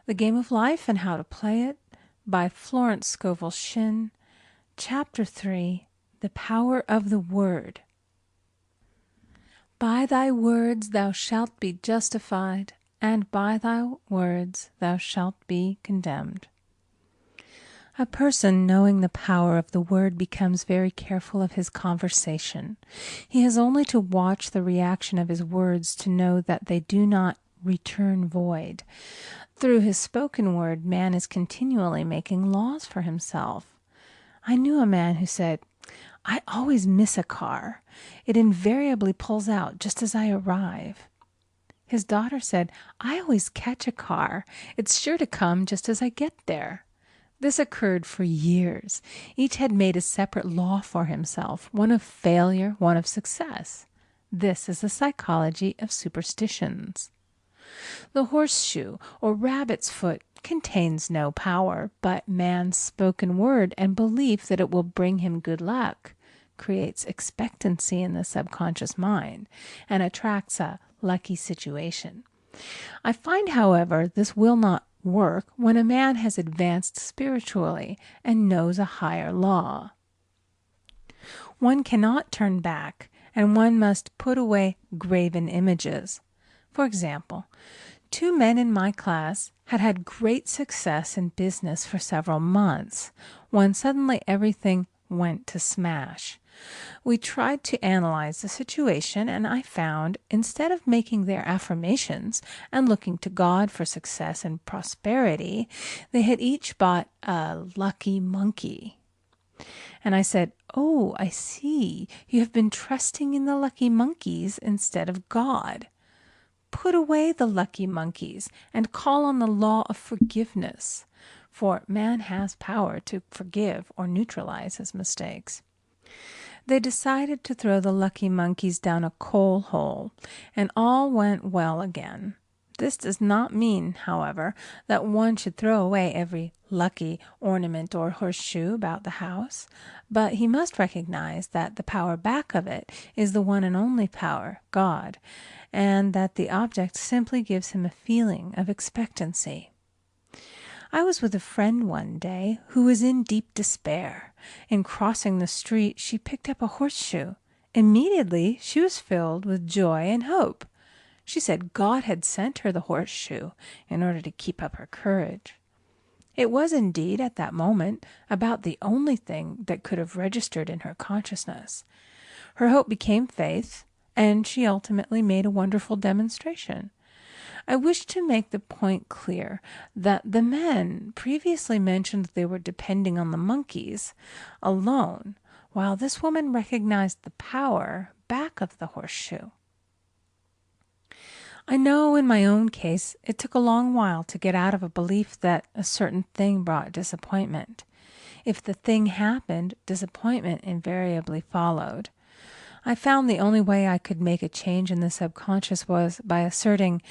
The Game of Life and How to Play It by Florence Scovel Shinn. Chapter 3, The Power of the Word. By thy words thou shalt be justified, and by thy words thou shalt be condemned. A person knowing the power of the word becomes very careful of his conversation. He has only to watch the reaction of his words to know that they do not return void. Through his spoken word, man is continually making laws for himself. I knew a man who said, "I always miss a car. It invariably pulls out just as I arrive." His daughter said, "I always catch a car. It's sure to come just as I get there." This occurred for years. Each had made a separate law for himself, one of failure, one of success. This is the psychology of superstitions. The horseshoe or rabbit's foot contains no power, but man's spoken word and belief that it will bring him good luck creates expectancy in the subconscious mind and attracts a lucky situation. I find, however, this will not work when a man has advanced spiritually and knows a higher law. One cannot turn back, and one must put away graven images. For example, 2 men in my class had had great success in business for several months, when suddenly everything went to smash. We tried to analyze the situation, and I found, instead of making their affirmations and looking to God for success and prosperity, they had each bought a lucky monkey. And I said, "Oh, I see. You have been trusting in the lucky monkeys instead of God. Put away the lucky monkeys and call on the law of forgiveness, for man has power to forgive or neutralize his mistakes." They decided to throw the lucky monkeys down a coal hole, and all went well again. This does not mean, however, that one should throw away every lucky ornament or horseshoe about the house, but he must recognize that the power back of it is the one and only power, God, and that the object simply gives him a feeling of expectancy. I was with a friend one day who was in deep despair. In crossing the street, she picked up a horseshoe. Immediately, she was filled with joy and hope. She said God had sent her the horseshoe in order to keep up her courage. It was indeed, at that moment, about the only thing that could have registered in her consciousness. Her hope became faith, and she ultimately made a wonderful demonstration. I wish to make the point clear that the men previously mentioned they were depending on the monkeys alone, while this woman recognized the power back of the horseshoe. I know in my own case it took a long while to get out of a belief that a certain thing brought disappointment. If the thing happened, disappointment invariably followed. I found the only way I could make a change in the subconscious was by asserting,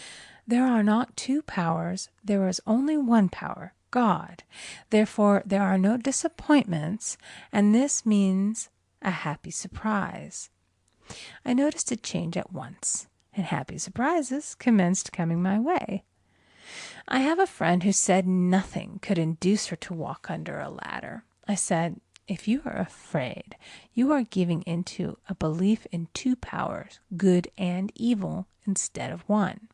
there are not 2 powers, there is only one power, God. Therefore, there are no disappointments, and this means a happy surprise. I noticed a change at once, and happy surprises commenced coming my way. I have a friend who said nothing could induce her to walk under a ladder. I said, "If you are afraid, you are giving into a belief in 2 powers, good and evil, instead of one.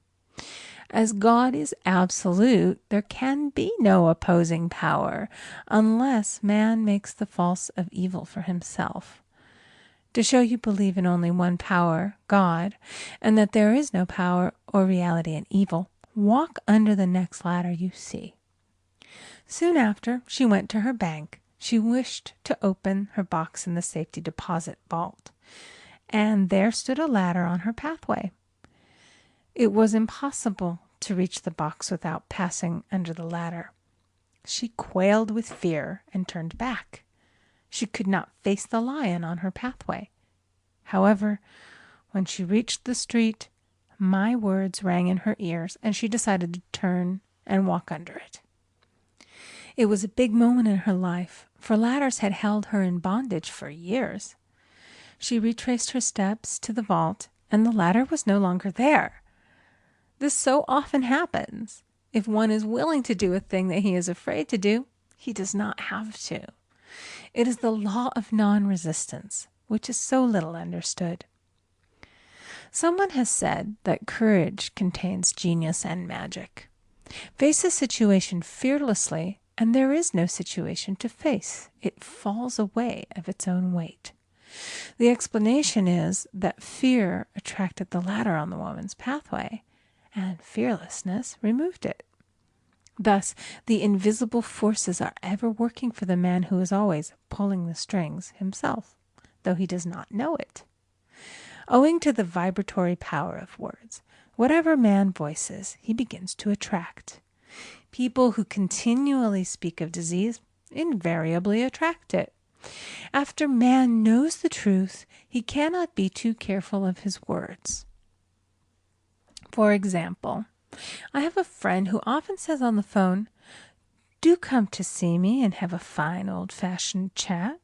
As God is absolute, there can be no opposing power unless man makes the false of evil for himself. To show you believe in only one power, God, and that there is no power or reality in evil, walk under the next ladder you see." Soon after, she went to her bank. She wished to open her box in the safety deposit vault, and there stood a ladder on her pathway. It was impossible to reach the box without passing under the ladder. She quailed with fear and turned back. She could not face the lion on her pathway. However, when she reached the street, my words rang in her ears, and she decided to turn and walk under it. It was a big moment in her life, for ladders had held her in bondage for years. She retraced her steps to the vault, and the ladder was no longer there. This so often happens. If one is willing to do a thing that he is afraid to do, he does not have to. It is the law of non-resistance, which is so little understood. Someone has said that courage contains genius and magic. Face a situation fearlessly, and there is no situation to face. It falls away of its own weight. The explanation is that fear attracted the ladder on the woman's pathway, and fearlessness removed it. Thus, the invisible forces are ever working for the man who is always pulling the strings himself, though he does not know it. Owing to the vibratory power of words, whatever man voices, he begins to attract. People who continually speak of disease invariably attract it. After man knows the truth, he cannot be too careful of his words. For example, I have a friend who often says on the phone, "Do come to see me and have a fine old-fashioned chat."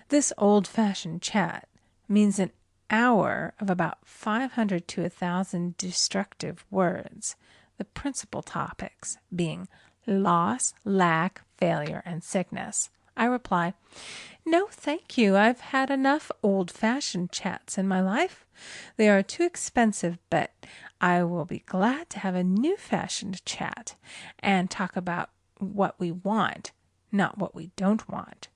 This old-fashioned chat means an hour of about 500 to 1,000 destructive words, the principal topics being loss, lack, failure, and sickness. I reply, "No, thank you. I've had enough old-fashioned chats in my life. They are too expensive, but I will be glad to have a new-fashioned chat and talk about what we want, not what we don't want."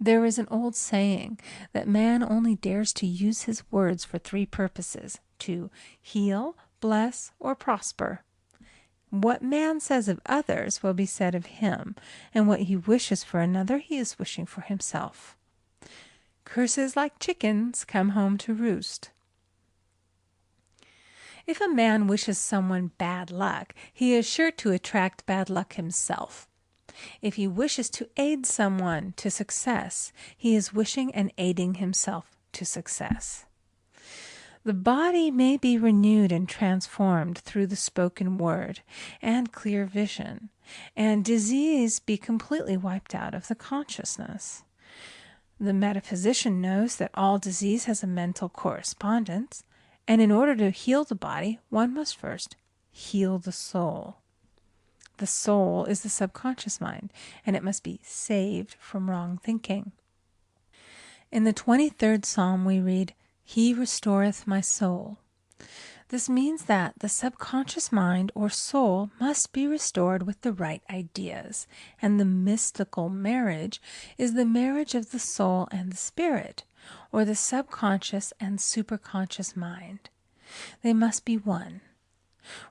There is an old saying that man only dares to use his words for three purposes: to heal, bless, or prosper. What man says of others will be said of him, and what he wishes for another he is wishing for himself. Curses like chickens come home to roost. If a man wishes someone bad luck, he is sure to attract bad luck himself. If he wishes to aid someone to success, he is wishing and aiding himself to success. The body may be renewed and transformed through the spoken word and clear vision, and disease be completely wiped out of the consciousness. The metaphysician knows that all disease has a mental correspondence, and in order to heal the body, one must first heal the soul. The soul is the subconscious mind, and it must be saved from wrong thinking. In the 23rd Psalm we read, "He restoreth my soul." This means that the subconscious mind or soul must be restored with the right ideas, and the mystical marriage is the marriage of the soul and the spirit, or the subconscious and superconscious mind. They must be one.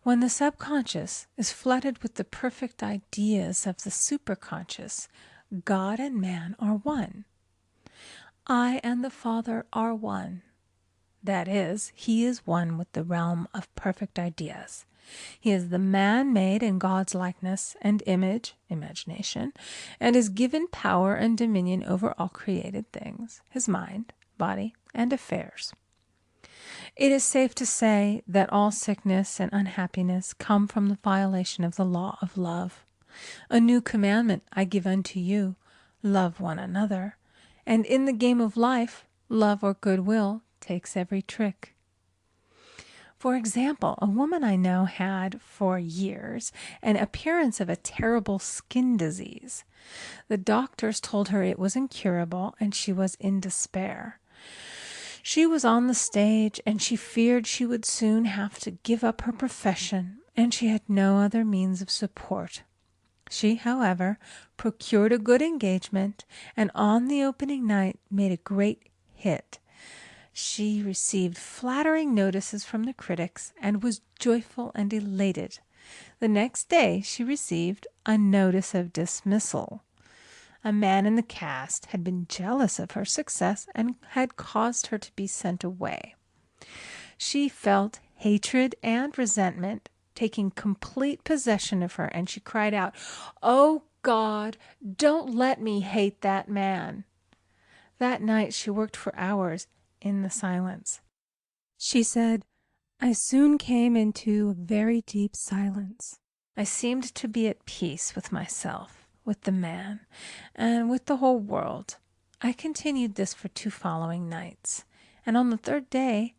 When the subconscious is flooded with the perfect ideas of the superconscious, God and man are one. I and the Father are one. That is, he is one with the realm of perfect ideas. He is the man made in God's likeness and image, imagination, and is given power and dominion over all created things, his mind, body, and affairs. It is safe to say that all sickness and unhappiness come from the violation of the law of love. A new commandment I give unto you, love one another. And in the game of life, love or goodwill takes every trick. For example, a woman I know had, for years, an appearance of a terrible skin disease. The doctors told her it was incurable, and she was in despair. She was on the stage, and she feared she would soon have to give up her profession, and she had no other means of support. She, however, procured a good engagement, and on the opening night made a great hit. She received flattering notices from the critics and was joyful and elated. The next day she received a notice of dismissal. A man in the cast had been jealous of her success and had caused her to be sent away. She felt hatred and resentment taking complete possession of her, and she cried out, "Oh God, don't let me hate that man." That night she worked for hours in the silence. She said, "I soon came into a very deep silence. I seemed to be at peace with myself, with the man, and with the whole world. I continued this for 2 following nights, and on the 3rd day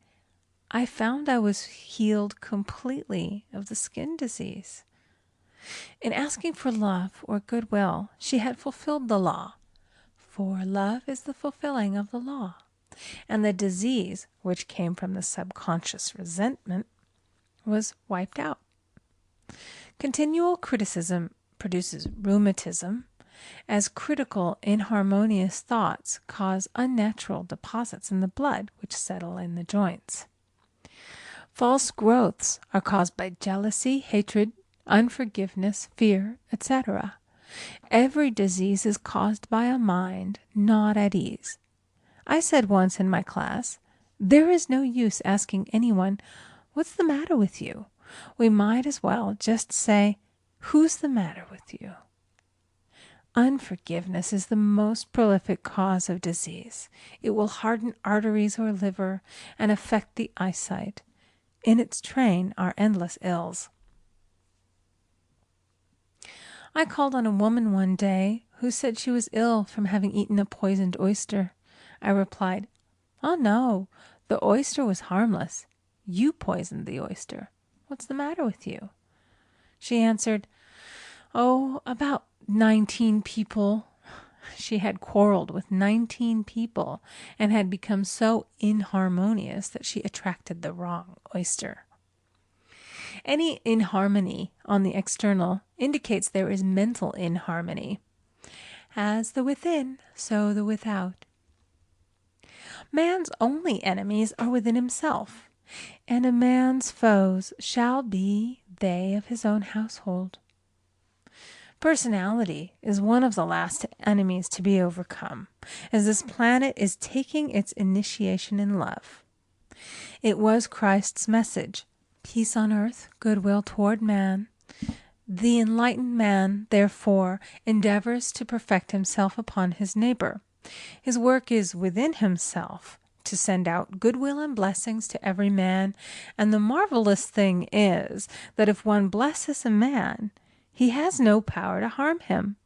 I found I was healed completely of the skin disease. In asking for love or goodwill, she had fulfilled the law. For love is the fulfilling of the law. And the disease, which came from the subconscious resentment, was wiped out. Continual criticism produces rheumatism, as critical, inharmonious thoughts cause unnatural deposits in the blood which settle in the joints. False growths are caused by jealousy, hatred, unforgiveness, fear, etc. Every disease is caused by a mind not at ease. I said once in my class, there is no use asking anyone, "What's the matter with you?" We might as well just say, "Who's the matter with you?" Unforgiveness is the most prolific cause of disease. It will harden arteries or liver and affect the eyesight. In its train are endless ills. I called on a woman one day who said she was ill from having eaten a poisoned oyster. I replied, "Oh no, the oyster was harmless. You poisoned the oyster. What's the matter with you?" She answered, "Oh, about 19 people." She had quarreled with 19 people and had become so inharmonious that she attracted the wrong oyster. Any inharmony on the external indicates there is mental inharmony. As the within, so the without. Man's only enemies are within himself, and a man's foes shall be they of his own household. Personality is one of the last enemies to be overcome, as this planet is taking its initiation in love. It was Christ's message, peace on earth, goodwill toward man. The enlightened man, therefore, endeavors to perfect himself upon his neighbor. His work is within himself, to send out goodwill and blessings to every man, and the marvelous thing is that if one blesses a man, he has no power to harm him.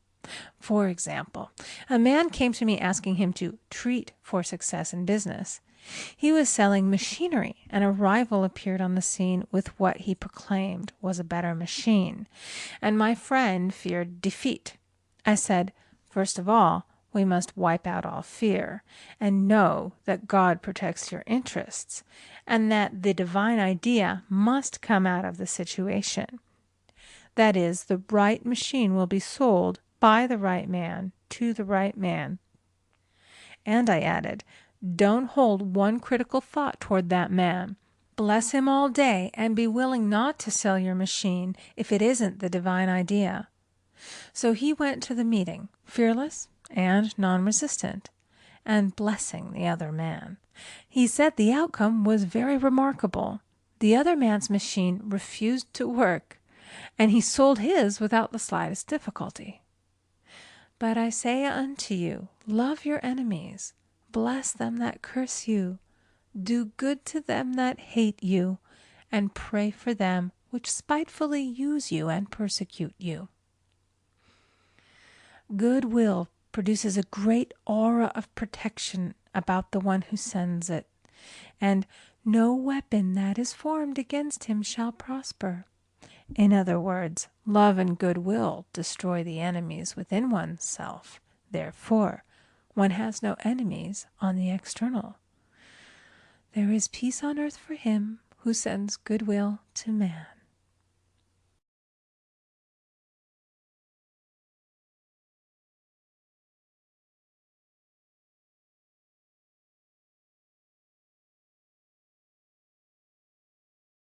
For example, a man came to me asking him to treat for success in business. He was selling machinery, and a rival appeared on the scene with what he proclaimed was a better machine, and my friend feared defeat. I said, "First of all, we must wipe out all fear, and know that God protects your interests, and that the divine idea must come out of the situation. That is, the right machine will be sold by the right man to the right man." And I added, "Don't hold one critical thought toward that man. Bless him all day and be willing not to sell your machine if it isn't the divine idea." So he went to the meeting, fearless and non-resistant, and blessing the other man. He said the outcome was very remarkable. The other man's machine refused to work, and he sold his without the slightest difficulty. But I say unto you, love your enemies, bless them that curse you, do good to them that hate you, and pray for them which spitefully use you and persecute you. Goodwill produces a great aura of protection about the one who sends it, and no weapon that is formed against him shall prosper. In other words, love and goodwill destroy the enemies within oneself. Therefore, one has no enemies on the external. There is peace on earth for him who sends goodwill to man.